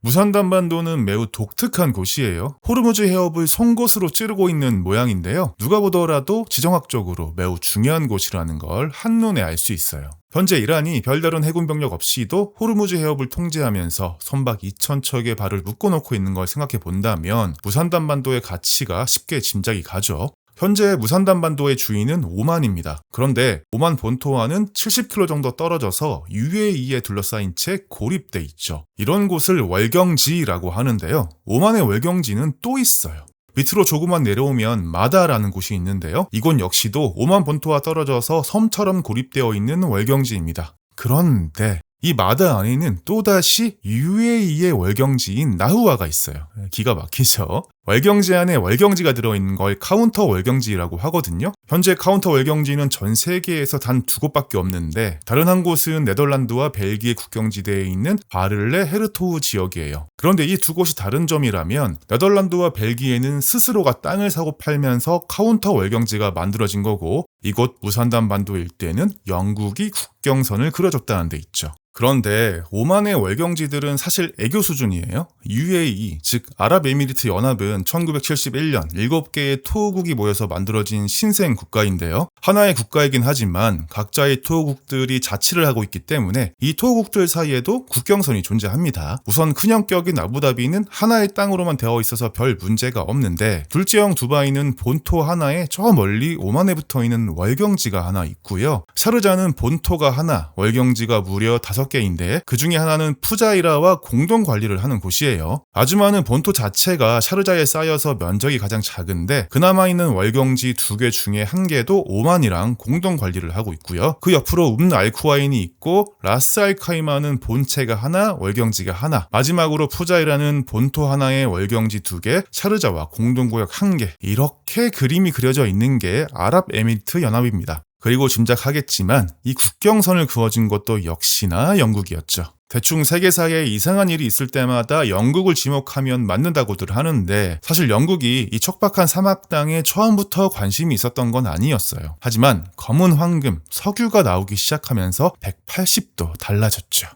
무산단반도는 매우 독특한 곳이에요. 호르무즈 해협을 송곳으로 찌르고 있는 모양인데요. 누가 보더라도 지정학적으로 매우 중요한 곳이라는 걸 한눈에 알 수 있어요. 현재 이란이 별다른 해군 병력 없이도 호르무즈 해협을 통제하면서 선박 2,000척의 발을 묶어놓고 있는 걸 생각해 본다면 무산단반도의 가치가 쉽게 짐작이 가죠. 현재 무산단반도의 주인은 오만입니다. 그런데 오만 본토와는 70km 정도 떨어져서 UAE에 둘러싸인 채 고립돼 있죠. 이런 곳을 월경지라고 하는데요. 오만의 월경지는 또 있어요. 밑으로 조금만 내려오면 마다라는 곳이 있는데요. 이곳 역시도 오만 본토와 떨어져서 섬처럼 고립되어 있는 월경지입니다. 그런데 이 마다 안에는 또다시 UAE의 월경지인 나후아가 있어요. 기가 막히죠. 월경지 안에 월경지가 들어있는 걸 카운터 월경지라고 하거든요. 현재 카운터 월경지는 전 세계에서 단 2곳밖에 없는데 다른 한 곳은 네덜란드와 벨기에 국경지대에 있는 바를레 헤르토흐 지역이에요. 그런데 이 두 곳이 다른 점이라면 네덜란드와 벨기에는 스스로가 땅을 사고 팔면서 카운터 월경지가 만들어진 거고 이곳 무산단반도 일대는 영국이 국경선을 그려줬다는 데 있죠. 그런데 오만의 월경지들은 사실 애교 수준이에요. UAE, 즉 아랍에미리트 연합은 1971년 7개의 토호국이 모여서 만들어진 신생 국가인데요. 하나의 국가이긴 하지만 각자의 토호국들이 자치를 하고 있기 때문에 이 토호국들 사이에도 국경선이 존재합니다. 우선 큰형격인 아부다비는 하나의 땅으로만 되어 있어서 별 문제가 없는데 둘째형 두바이는 본토 하나에 저 멀리 오만에 붙어있는 월경지가 하나 있고요. 샤르자는 본토가 하나, 월경지가 무려 5개인데 그 중에 하나는 푸자이라와 공동 관리를 하는 곳이에요. 아주 많은 본토 자체가 샤르자에 쌓여서 면적이 가장 작은데 그나마 있는 월경지 2개 중에 한 개도 오만이랑 공동 관리를 하고 있고요. 그 옆으로 알쿠아인이 있고 라스 알카이마는 본체가 하나, 월경지가 하나, 마지막으로 푸자이라는 본토 하나에 월경지 2개, 샤르자와 공동구역 1개, 이렇게 그림이 그려져 있는 게 아랍에미리트 연합입니다. 그리고 짐작하겠지만 이 국경선을 그어준 것도 역시나 영국이었죠. 대충 세계 사이에 이상한 일이 있을 때마다 영국을 지목하면 맞는다고들 하는데 사실 영국이 이 척박한 사막 땅에 처음부터 관심이 있었던 건 아니었어요. 하지만 검은 황금, 석유가 나오기 시작하면서 180도 달라졌죠.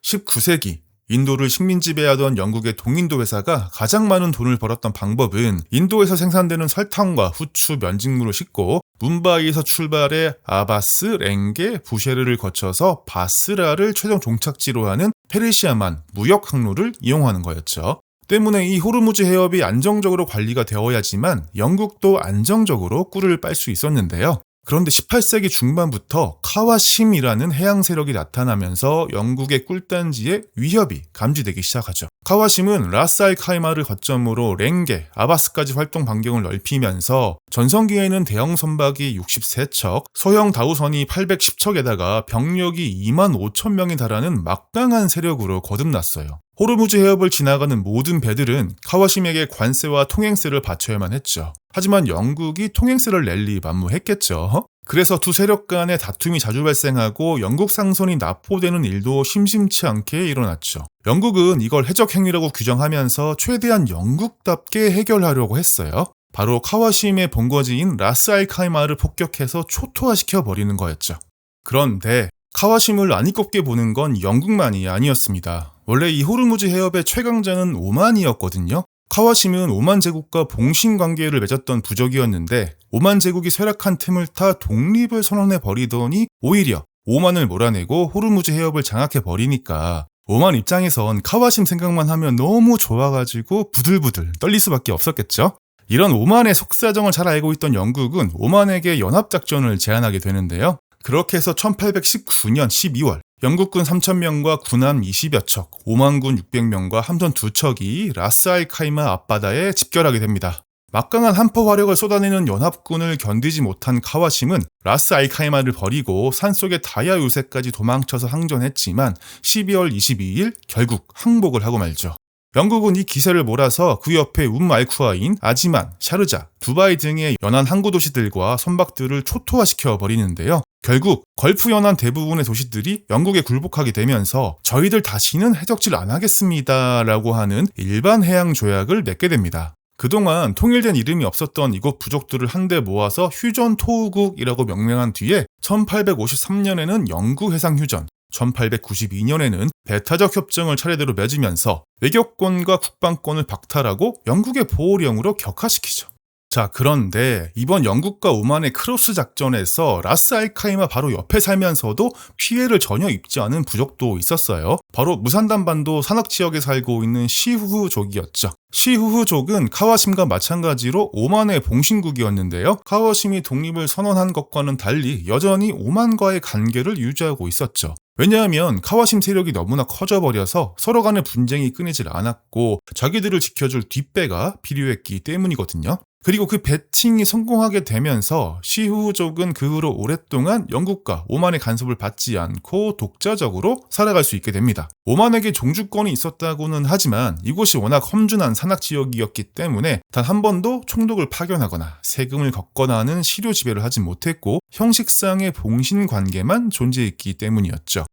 19세기 인도를 식민지배하던 영국의 동인도 회사가 가장 많은 돈을 벌었던 방법은 인도에서 생산되는 설탕과 후추, 면직물을 싣고 뭄바이에서 출발해 아바스, 랭게, 부쉐르를 거쳐서 바스라를 최종 종착지로 하는 페르시아만 무역 항로를 이용하는 거였죠. 때문에 이 호르무즈 해협이 안정적으로 관리가 되어야지만 영국도 안정적으로 꿀을 빨 수 있었는데요. 그런데 18세기 중반부터 카와심이라는 해양 세력이 나타나면서 영국의 꿀단지에 위협이 감지되기 시작하죠. 카와심은 라스 알 카이마를 거점으로 랭게, 아바스까지 활동 반경을 넓히면서 전성기에는 대형 선박이 63척, 소형 다우선이 810척에다가 병력이 25,000명에 달하는 막강한 세력으로 거듭났어요. 호르무즈 해협을 지나가는 모든 배들은 카와심에게 관세와 통행세를 바쳐야만 했죠. 하지만 영국이 통행세를 낼 리 만무했겠죠. 그래서 두 세력 간의 다툼이 자주 발생하고 영국 상선이 납포되는 일도 심심치 않게 일어났죠. 영국은 이걸 해적 행위라고 규정하면서 최대한 영국답게 해결하려고 했어요. 바로 카와심의 본거지인 라스 알 카이마를 폭격해서 초토화시켜 버리는 거였죠. 그런데 카와심을 안이꼽게 보는 건 영국만이 아니었습니다. 원래 이 호르무즈 해협의 최강자는 오만이었거든요. 카와심은 오만 제국과 봉신 관계를 맺었던 부족이었는데 오만 제국이 쇠락한 틈을 타 독립을 선언해 버리더니 오히려 오만을 몰아내고 호르무즈 해협을 장악해 버리니까 오만 입장에선 카와심 생각만 하면 너무 좋아가지고 부들부들 떨릴 수밖에 없었겠죠. 이런 오만의 속사정을 잘 알고 있던 영국은 오만에게 연합작전을 제안하게 되는데요. 그렇게 해서 1819년 12월 영국군 3,000명과 군함 20여 척, 오만군 600명과 함선 2척이 라스 알 카이마 앞바다에 집결하게 됩니다. 막강한 한포 화력을 쏟아내는 연합군을 견디지 못한 카와심은 라스 알 카이마를 버리고 산속의 다야 요새까지 도망쳐서 항전했지만 12월 22일 결국 항복을 하고 말죠. 영국은 이 기세를 몰아서 그 옆에 알쿠아인, 아지만, 샤르자, 두바이 등의 연안 항구 도시들과 선박들을 초토화시켜 버리는데요. 결국 걸프 연안 대부분의 도시들이 영국에 굴복하게 되면서 저희들 다시는 해적질 안 하겠습니다 라고 하는 일반 해양 조약을 맺게 됩니다. 그동안 통일된 이름이 없었던 이곳 부족들을 한데 모아서 휴전 토우국이라고 명명한 뒤에 1853년에는 영구 해상 휴전, 1892년에는 배타적 협정을 차례대로 맺으면서 외교권과 국방권을 박탈하고 영국의 보호령으로 격화시키죠. 자, 그런데 이번 영국과 오만의 크로스 작전에서 라스 알 카이마 바로 옆에 살면서도 피해를 전혀 입지 않은 부족도 있었어요. 바로 무산단반도 산악지역에 살고 있는 시후후족이었죠. 시후후족은 카와심과 마찬가지로 오만의 봉신국이었는데요. 카와심이 독립을 선언한 것과는 달리 여전히 오만과의 관계를 유지하고 있었죠. 왜냐하면 카와심 세력이 너무나 커져버려서 서로 간의 분쟁이 끊이질 않았고 자기들을 지켜줄 뒷배가 필요했기 때문이거든요. 그리고 그 배칭이 성공하게 되면서 시후족은 그 후로 오랫동안 영국과 오만의 간섭을 받지 않고 독자적으로 살아갈 수 있게 됩니다. 오만에게 종주권이 있었다고는 하지만 이곳이 워낙 험준한 산악지역이었기 때문에 단 한 번도 총독을 파견하거나 세금을 걷거나 하는 실효 지배를 하지 못했고 형식상의 봉신 관계만 존재했기 때문이었죠.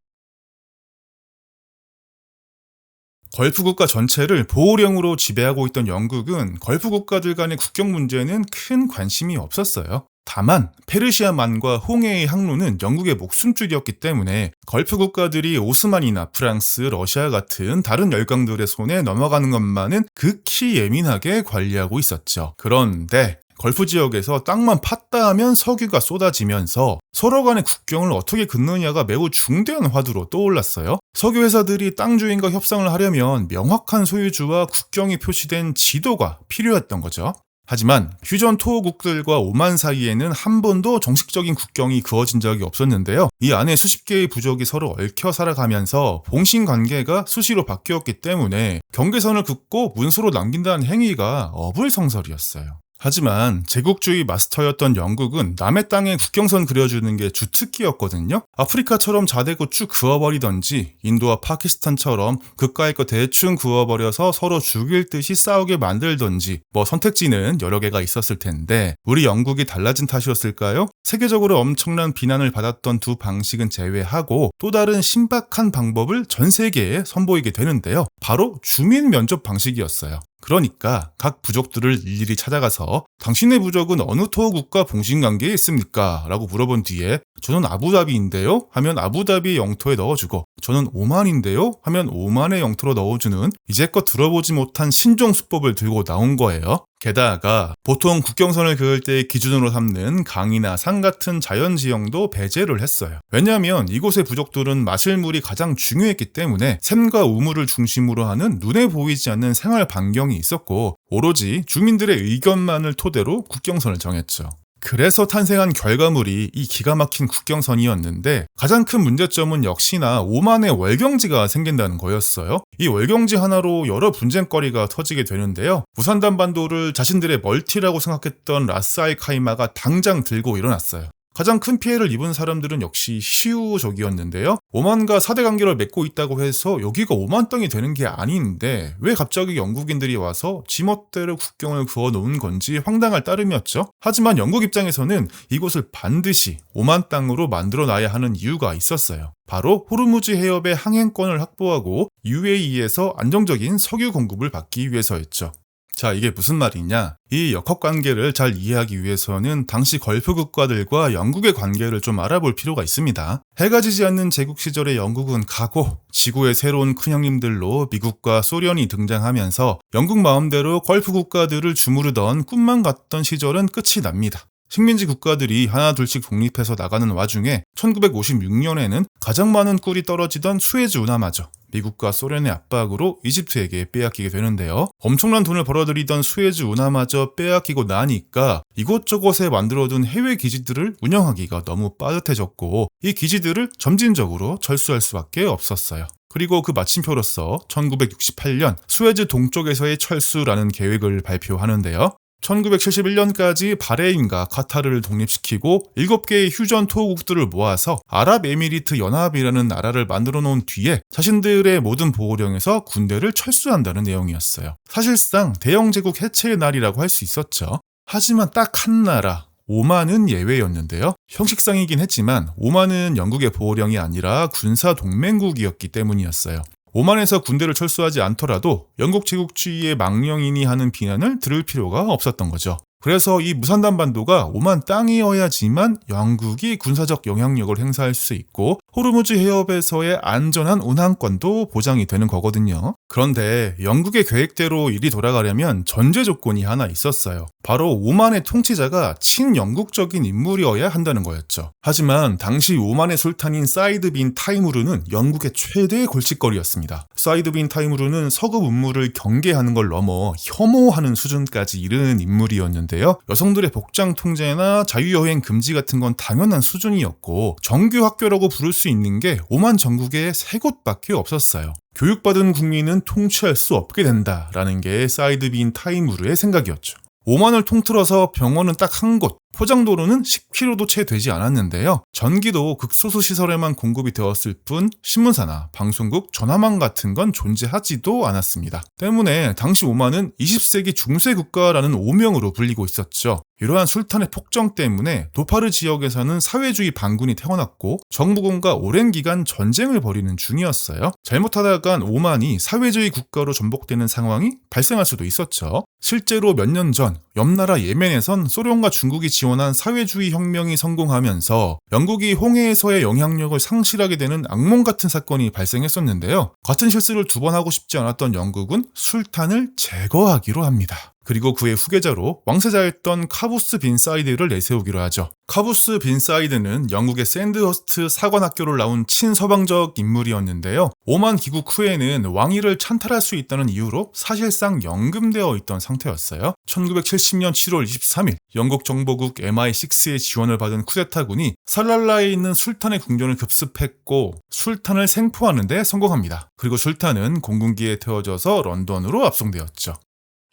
걸프 국가 전체를 보호령으로 지배하고 있던 영국은 걸프 국가들 간의 국경 문제는 큰 관심이 없었어요. 다만 페르시아만과 홍해의 항로는 영국의 목숨줄이었기 때문에 걸프 국가들이 오스만이나 프랑스, 러시아 같은 다른 열강들의 손에 넘어가는 것만은 극히 예민하게 관리하고 있었죠. 그런데 걸프 지역에서 땅만 팠다 하면 석유가 쏟아지면서 서로 간의 국경을 어떻게 긋느냐가 매우 중대한 화두로 떠올랐어요. 석유 회사들이 땅 주인과 협상을 하려면 명확한 소유주와 국경이 표시된 지도가 필요했던 거죠. 하지만 휴전 토호국들과 오만 사이에는 한 번도 정식적인 국경이 그어진 적이 없었는데요. 이 안에 수십 개의 부족이 서로 얽혀 살아가면서 봉신 관계가 수시로 바뀌었기 때문에 경계선을 긋고 문서로 남긴다는 행위가 어불성설이었어요. 하지만 제국주의 마스터였던 영국은 남의 땅에 국경선 그려주는 게 주특기였거든요. 아프리카처럼 자대고 쭉 그어버리던지 인도와 파키스탄처럼 그까이 거 대충 그어버려서 서로 죽일 듯이 싸우게 만들던지 선택지는 여러 개가 있었을 텐데 우리 영국이 달라진 탓이었을까요? 세계적으로 엄청난 비난을 받았던 두 방식은 제외하고 또 다른 신박한 방법을 전 세계에 선보이게 되는데요. 바로 주민 면접 방식이었어요. 그러니까 각 부족들을 일일이 찾아가서 당신의 부족은 어느 토호국과 봉신관계에 있습니까? 라고 물어본 뒤에 저는 아부다비인데요? 하면 아부다비의 영토에 넣어주고 저는 오만인데요? 하면 오만의 영토로 넣어주는 이제껏 들어보지 못한 신종 수법을 들고 나온 거예요. 게다가 보통 국경선을 그을 때 기준으로 삼는 강이나 산 같은 자연지형도 배제를 했어요. 왜냐하면 이곳의 부족들은 마실 물이 가장 중요했기 때문에 샘과 우물을 중심으로 하는 눈에 보이지 않는 생활 반경이 있었고 오로지 주민들의 의견만을 토대로 국경선을 정했죠. 그래서 탄생한 결과물이 이 기가 막힌 국경선이었는데 가장 큰 문제점은 역시나 오만의 월경지가 생긴다는 거였어요. 이 월경지 하나로 여러 분쟁거리가 터지게 되는데요. 무산단반도를 자신들의 멀티라고 생각했던 라스 알 카이마가 당장 들고 일어났어요. 가장 큰 피해를 입은 사람들은 역시 시우족이었는데요. 오만과 사대 관계를 맺고 있다고 해서 여기가 오만 땅이 되는 게 아닌데 왜 갑자기 영국인들이 와서 지멋대로 국경을 그어놓은 건지 황당할 따름이었죠. 하지만 영국 입장에서는 이곳을 반드시 오만 땅으로 만들어놔야 하는 이유가 있었어요. 바로 호르무즈 해협의 항행권을 확보하고 UAE에서 안정적인 석유 공급을 받기 위해서였죠. 자, 이게 무슨 말이냐? 이 역학관계를 잘 이해하기 위해서는 당시 걸프 국가들과 영국의 관계를 좀 알아볼 필요가 있습니다. 해가 지지 않는 제국 시절의 영국은 가고 지구의 새로운 큰형님들로 미국과 소련이 등장하면서 영국 마음대로 걸프 국가들을 주무르던 꿈만 같던 시절은 끝이 납니다. 식민지 국가들이 하나둘씩 독립해서 나가는 와중에 1956년에는 가장 많은 꿀이 떨어지던 수에즈 운하마저 미국과 소련의 압박으로 이집트에게 빼앗기게 되는데요. 엄청난 돈을 벌어들이던 수에즈 운하마저 빼앗기고 나니까 이곳저곳에 만들어둔 해외 기지들을 운영하기가 너무 빠듯해졌고 이 기지들을 점진적으로 철수할 수밖에 없었어요. 그리고 그 마침표로서 1968년 수에즈 동쪽에서의 철수라는 계획을 발표하는데요. 1971년까지 바레인과 카타르를 독립시키고 7개의 휴전 토호국들을 모아서 아랍에미리트 연합이라는 나라를 만들어 놓은 뒤에 자신들의 모든 보호령에서 군대를 철수한다는 내용이었어요. 사실상 대영제국 해체의 날이라고 할 수 있었죠. 하지만 딱 한 나라, 오만은 예외였는데요. 형식상이긴 했지만 오만은 영국의 보호령이 아니라 군사 동맹국이었기 때문이었어요. 오만에서 군대를 철수하지 않더라도 영국 제국주의의 망령이니 하는 비난을 들을 필요가 없었던 거죠. 그래서 이 무산단반도가 오만 땅이어야지만 영국이 군사적 영향력을 행사할 수 있고 호르무즈 해협에서의 안전한 운항권도 보장이 되는 거거든요. 그런데 영국의 계획대로 일이 돌아가려면 전제 조건이 하나 있었어요. 바로 오만의 통치자가 친영국적인 인물이어야 한다는 거였죠. 하지만 당시 오만의 술탄인 사이드 빈 타이무르는 영국의 최대의 골칫거리였습니다. 사이드 빈 타이무르는 서구 문물을 경계하는 걸 넘어 혐오하는 수준까지 이르는 인물이었는데요. 여성들의 복장 통제나 자유여행 금지 같은 건 당연한 수준이었고 정규 학교라고 부를 수 있는 게 오만 전국에 3곳밖에 없었어요. 교육받은 국민은 통치할 수 없게 된다라는 게 사이드 빈 타이무르의 생각이었죠. 오만을 통틀어서 병원은 딱 한 곳, 포장도로는 10km도 채 되지 않았는데요. 전기도 극소수 시설에만 공급이 되었을 뿐 신문사나 방송국, 전화망 같은 건 존재하지도 않았습니다. 때문에 당시 오만은 20세기 중세 국가라는 오명으로 불리고 있었죠. 이러한 술탄의 폭정 때문에 도파르 지역에서는 사회주의 반군이 태어났고 정부군과 오랜 기간 전쟁을 벌이는 중이었어요. 잘못하다간 오만이 사회주의 국가로 전복되는 상황이 발생할 수도 있었죠. 실제로 몇 년 전 옆나라 예멘에선 소련과 중국이 지원한 사회주의 혁명이 성공하면서 영국이 홍해에서의 영향력을 상실하게 되는 악몽 같은 사건이 발생했었는데요. 같은 실수를 2번 하고 싶지 않았던 영국은 술탄을 제거하기로 합니다. 그리고 그의 후계자로 왕세자였던 카부스 빈 사이드를 내세우기로 하죠. 카부스 빈 사이드는 영국의 샌드허스트 사관학교를 나온 친서방적 인물이었는데요. 오만 귀국 후에는 왕위를 찬탈할 수 있다는 이유로 사실상 연금되어 있던 상태였어요. 1970년 7월 23일 영국 정보국 MI6의 지원을 받은 쿠데타군이 살랄라에 있는 술탄의 궁전을 급습했고 술탄을 생포하는 데 성공합니다. 그리고 술탄은 공군기에 태워져서 런던으로 압송되었죠.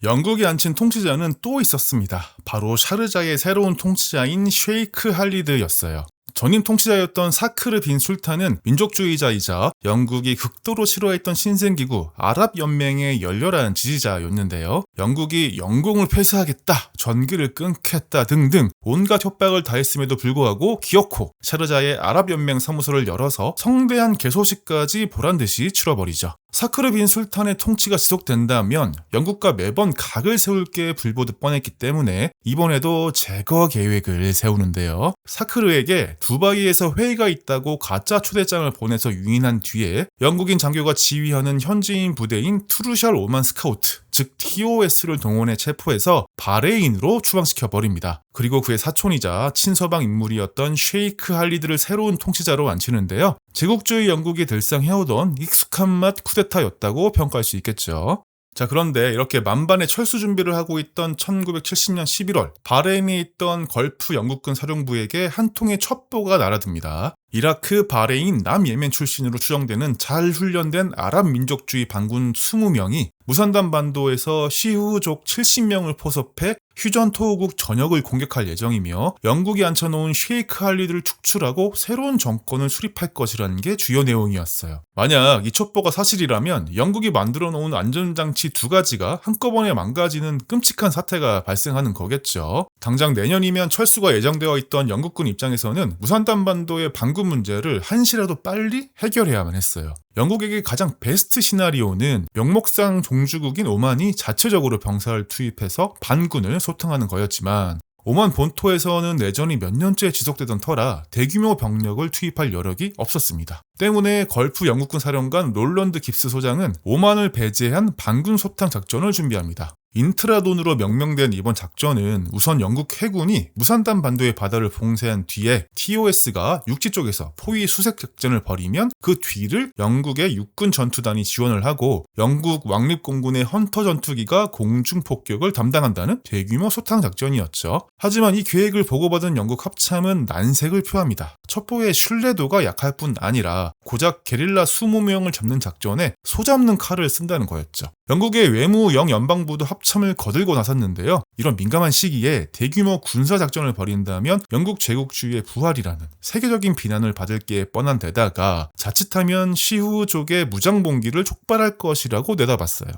영국이 앉힌 통치자는 또 있었습니다. 바로 샤르자의 새로운 통치자인 쉐이크 할리드였어요. 전임 통치자였던 사크르 빈 술탄은 민족주의자이자 영국이 극도로 싫어했던 신생기구 아랍연맹의 열렬한 지지자였는데요. 영국이 영공을 폐쇄하겠다, 전기를 끊겠다 등등 온갖 협박을 다했음에도 불구하고 기어코 샤르자의 아랍연맹 사무소를 열어서 성대한 개소식까지 보란듯이 치러버리죠. 사크르 빈 술탄의 통치가 지속된다면 영국과 매번 각을 세울 게 불보듯 뻔했기 때문에 이번에도 제거 계획을 세우는데요. 사크르에게 두바이에서 회의가 있다고 가짜 초대장을 보내서 유인한 뒤에 영국인 장교가 지휘하는 현지인 부대인 투르샬 오만 스카우트, 즉 TOS를 동원해 체포해서 바레인으로 추방시켜버립니다. 그리고 그의 사촌이자 친서방 인물이었던 쉐이크 할리드를 새로운 통치자로 앉히는데요. 제국주의 영국이 늘상해오던 익숙한 맛 쿠데타였다고 평가할 수 있겠죠. 자, 그런데 이렇게 만반의 철수 준비를 하고 있던 1970년 11월 바레인에 있던 걸프 영국군 사령부에게 한 통의 첩보가 날아듭니다. 이라크, 바레인, 남예멘 출신으로 추정되는 잘 훈련된 아랍 민족주의 반군 20명이 무산단 반도에서 시후족 70명을 포섭해 휴전 토호국 전역을 공격할 예정이며 영국이 앉혀놓은 쉐이크 할리드를 축출하고 새로운 정권을 수립할 것이라는 게 주요 내용이었어요. 만약 이 첩보가 사실이라면 영국이 만들어 놓은 안전장치 2가지가 한꺼번에 망가지는 끔찍한 사태가 발생하는 거겠죠. 당장 내년이면 철수가 예정되어 있던 영국군 입장에서는 무산단 반도의 반군 문제를 한시라도 빨리 해결해야만 했어요. 영국에게 가장 베스트 시나리오는 명목상 종주국인 오만이 자체적으로 병사를 투입해서 반군을 소탕하는 거였지만 오만 본토에서는 내전이 몇 년째 지속되던 터라 대규모 병력을 투입할 여력이 없었습니다. 때문에 걸프 영국군 사령관 롤런드 깁스 소장은 오만을 배제한 반군 소탕 작전을 준비합니다. 인트라돈으로 명명된 이번 작전은 우선 영국 해군이 무산단 반도의 바다를 봉쇄한 뒤에 TOS가 육지 쪽에서 포위 수색 작전을 벌이면 그 뒤를 영국의 육군 전투단이 지원을 하고 영국 왕립공군의 헌터 전투기가 공중 폭격을 담당한다는 대규모 소탕 작전이었죠. 하지만 이 계획을 보고받은 영국 합참은 난색을 표합니다. 첩보의 신뢰도가 약할 뿐 아니라 고작 게릴라 20명을 잡는 작전에 소 잡는 칼을 쓴다는 거였죠. 영국의 외무 영연방부도 합참을 거들고 나섰는데요. 이런 민감한 시기에 대규모 군사작전을 벌인다면 영국 제국주의의 부활이라는 세계적인 비난을 받을 게 뻔한 데다가 자칫하면 시후족의 무장봉기를 촉발할 것이라고 내다봤어요.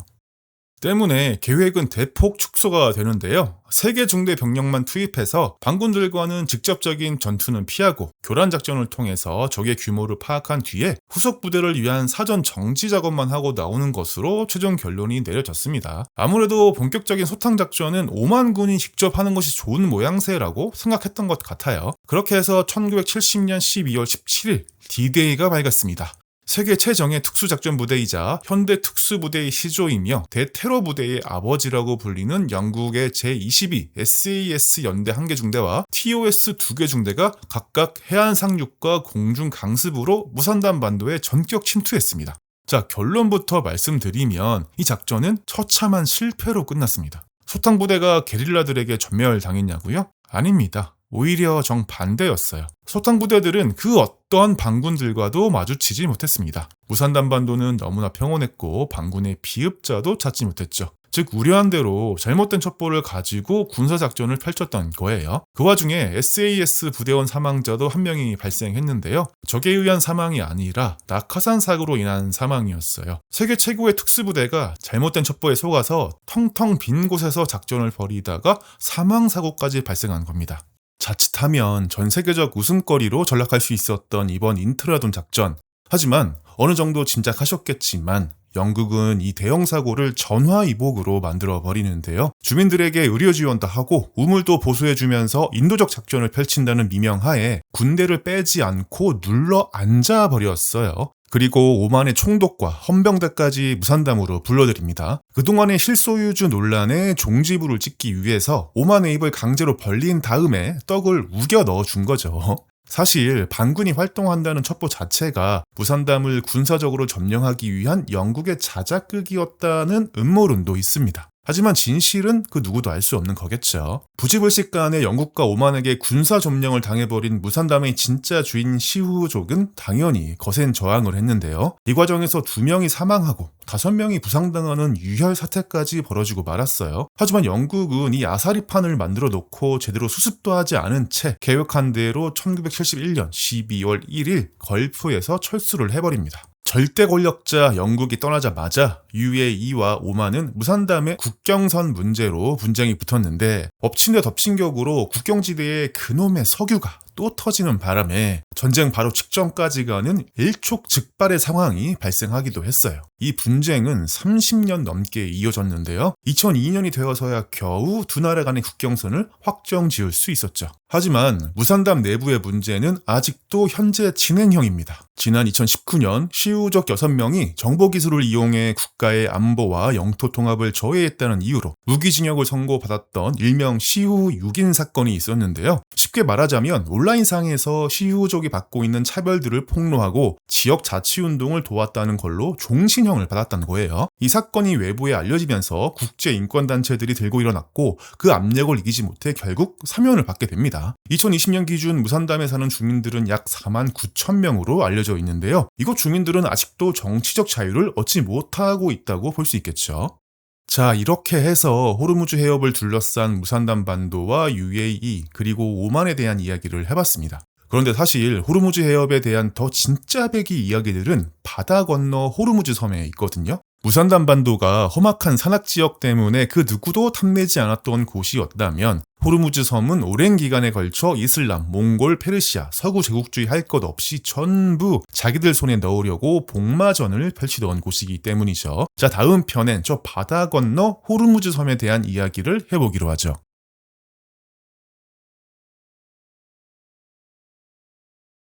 때문에 계획은 대폭 축소가 되는데요. 세계 중대 병력만 투입해서 반군들과는 직접적인 전투는 피하고 교란 작전을 통해서 적의 규모를 파악한 뒤에 후속 부대를 위한 사전 정지 작업만 하고 나오는 것으로 최종 결론이 내려졌습니다. 아무래도 본격적인 소탕 작전은 5만 군이 직접 하는 것이 좋은 모양새라고 생각했던 것 같아요. 그렇게 해서 1970년 12월 17일 D-Day가 밝았습니다. 세계 최정예 특수작전부대이자 현대 특수부대의 시조이며 대테러 부대의 아버지라고 불리는 영국의 제22 SAS 연대 1개 중대와 TOS 2개 중대가 각각 해안 상륙과 공중 강습으로 무산단 반도에 전격 침투했습니다. 자, 결론부터 말씀드리면 이 작전은 처참한 실패로 끝났습니다. 소탕부대가 게릴라들에게 전멸당했냐고요? 아닙니다. 오히려 정반대였어요. 소탕부대들은 그 어떠한 반군들과도 마주치지 못했습니다. 무산단반도는 너무나 평온했고 반군의 비읍자도 찾지 못했죠. 즉 우려한 대로 잘못된 첩보를 가지고 군사작전을 펼쳤던 거예요. 그 와중에 SAS 부대원 사망자도 한 명이 발생했는데요. 적에 의한 사망이 아니라 낙하산 사고로 인한 사망이었어요. 세계 최고의 특수부대가 잘못된 첩보에 속아서 텅텅 빈 곳에서 작전을 벌이다가 사망사고까지 발생한 겁니다. 자칫하면 전 세계적 웃음거리로 전락할 수 있었던 이번 인트라돈 작전. 하지만 어느 정도 짐작하셨겠지만 영국은 이 대형 사고를 전화위복으로 만들어 버리는데요. 주민들에게 의료 지원도 하고 우물도 보수해주면서 인도적 작전을 펼친다는 미명하에 군대를 빼지 않고 눌러 앉아 버렸어요. 그리고 오만의 총독과 헌병대까지 무산담으로 불러들입니다. 그동안의 실소유주 논란에 종지부를 찍기 위해서 오만의 입을 강제로 벌린 다음에 떡을 우겨 넣어준 거죠. 사실 반군이 활동한다는 첩보 자체가 무산담을 군사적으로 점령하기 위한 영국의 자작극이었다는 음모론도 있습니다. 하지만 진실은 그 누구도 알 수 없는 거겠죠. 부지불식간에 영국과 오만에게 군사 점령을 당해버린 무산담의 진짜 주인 시우족은 당연히 거센 저항을 했는데요. 이 과정에서 2명이 사망하고 5명이 부상당하는 유혈 사태까지 벌어지고 말았어요. 하지만 영국은 이 아사리판을 만들어 놓고 제대로 수습도 하지 않은 채 계획한 대로 1971년 12월 1일 걸프에서 철수를 해버립니다. 절대 권력자 영국이 떠나자마자 UAE와 오만은 무산담의 국경선 문제로 분쟁이 붙었는데 엎친 데 덮친 격으로 국경지대에 그놈의 석유가 또 터지는 바람에 전쟁 바로 직전까지 가는 일촉즉발의 상황이 발생하기도 했어요. 이 분쟁은 30년 넘게 이어졌는데요. 2002년이 되어서야 겨우 두 나라 간의 국경선을 확정 지을 수 있었죠. 하지만 무산담 내부의 문제는 아직도 현재 진행형입니다. 지난 2019년 시우족 6명이 정보기술을 이용해 국가의 안보와 영토 통합을 저해했다는 이유로 무기징역을 선고받았던 일명 시우 6인 사건이 있었는데요. 쉽게 말하자면 온라인상에서 시우족이 받고 있는 차별들을 폭로하고 지역 자치운동을 도왔다는 걸로 종신형을 받았다는 거예요. 이 사건이 외부에 알려지면서 국제인권단체들이 들고 일어났고 그 압력을 이기지 못해 결국 사면을 받게 됩니다. 2020년 기준 무산담에 사는 주민들은 약 4만 9천 명으로 알려져 있는데요. 이곳 주민들은 아직도 정치적 자유를 얻지 못하고 있다고 볼 수 있겠죠. 자, 이렇게 해서 호르무즈 해협을 둘러싼 무산담 반도와 UAE 그리고 오만에 대한 이야기를 해봤습니다. 그런데 사실 호르무즈 해협에 대한 더 진짜 배기 이야기들은 바다 건너 호르무즈 섬에 있거든요. 무산담 반도가 험악한 산악지역 때문에 그 누구도 탐내지 않았던 곳이었다면 호르무즈 섬은 오랜 기간에 걸쳐 이슬람, 몽골, 페르시아, 서구 제국주의 할 것 없이 전부 자기들 손에 넣으려고 복마전을 펼치던 곳이기 때문이죠. 자, 다음 편엔 저 바다 건너 호르무즈 섬에 대한 이야기를 해보기로 하죠.